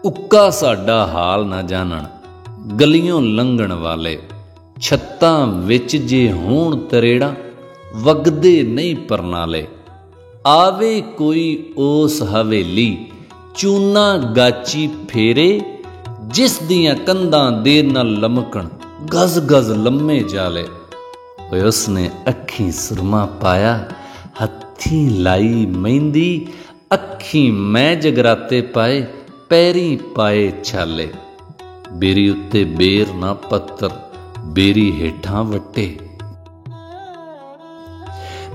ਉੱਕਾ ਸਾਡਾ ਹਾਲ ਨਾ ਜਾਣਨ ਗਲੀਓਂ ਲੰਘਣ ਵਾਲੇ। ਛੱਤਾਂ ਵਿੱਚ ਜੇ ਹੋਣ ਤਰੇੜਾਂ ਵਗਦੇ ਨਹੀਂ ਪਰਨਾਲੇ। ਆਵੇ ਕੋਈ ਉਸ ਹਵੇਲੀ ਚੂਨਾ ਗਾਚੀ ਫੇਰੇ, ਜਿਸ ਦੀਆਂ ਕੰਧਾਂ ਦੇ ਨਾਲ ਲਮਕਣ ਗਜ਼ ਗਜ਼ ਲੰਮੇ ਜਾਲੇ। ਓਏ ਉਸਨੇ ਅੱਖੀਂ ਸੁਰਮਾ ਪਾਇਆ, ਹੱਥੀਂ ਲਾਈ ਮਹਿੰਦੀ, ਅੱਖੀਂ ਮੈਂ ਜਗਰਾਤੇ ਪਾਏ, ਪੈਰੀਂ ਪਾਏ ਛਾਲੇ। ਬੇਰੀ ਉੱਤੇ ਬੇਰ ਨਾ ਪੱਤਰ, ਬੇਰੀ ਹੇਠਾਂ ਵੱਟੇ।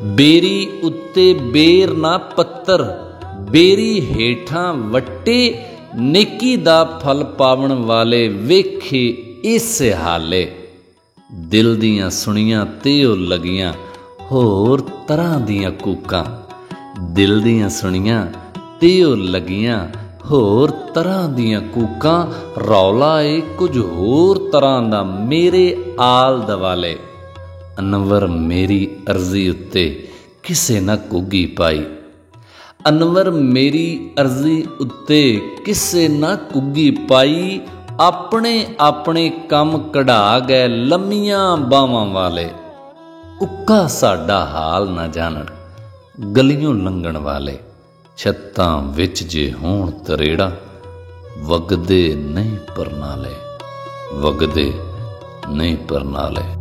ਬੇਰੀ ਉੱਤੇ ਬੇਰ ਨਾ ਪੱਤਰ, ਬੇਰੀ ਹੇਠਾਂ ਵੱਟੇ। ਨੇਕੀ ਦਾ ਫਲ ਪਾਵਣ ਵਾਲੇ ਵੇਖੇ ਇਸ ਹਾਲੇ। ਦਿਲ ਦੀਆਂ ਸੁਣੀਆਂ ਤੇ ਉਹ ਲੱਗੀਆਂ ਹੋਰ ਤਰ੍ਹਾਂ ਦੀਆਂ ਕੂਕਾਂ। ਦਿਲ ਦੀਆਂ ਸੁਣੀਆਂ ਤੇ ਉਹ ਲੱਗੀਆਂ ਹੋਰ ਤਰ੍ਹਾਂ ਦੀਆਂ ਕੂਕਾਂ। ਰੌਲਾ ਏ ਕੁਝ ਹੋਰ ਤਰ੍ਹਾਂ ਦਾ ਮੇਰੇ ਆਲ ਦਵਾਲੇ। ਅਨਵਰ ਮੇਰੀ ਅਰਜ਼ੀ ਉੱਤੇ ਕਿਸੇ ਨਾ ਕੁੱਗੀ ਪਾਈ। ਅਨਵਰ ਮੇਰੀ ਅਰਜ਼ੀ ਉੱਤੇ ਕਿਸੇ ਨਾ ਕੁੱਗੀ ਪਾਈ। ਆਪਣੇ ਆਪਣੇ ਕੰਮ ਕਢਾ ਗਏ ਲੰਮੀਆਂ ਬਾਹਾਂ ਵਾਲੇ। ਉੱਕਾ ਸਾਡਾ ਹਾਲ ਨਾ ਜਾਣਨ ਗਲੀਓਂ ਲੰਘਣ ਵਾਲੇ। ਛੱਤਾਂ ਵਿੱਚ ਜੇ ਹੋਣ ਤਰੇੜਾਂ ਵਗਦੇ ਨਹੀਂ ਪਰਨਾਲੇ, ਵਗਦੇ ਨਹੀਂ ਪਰਨਾਲੇ।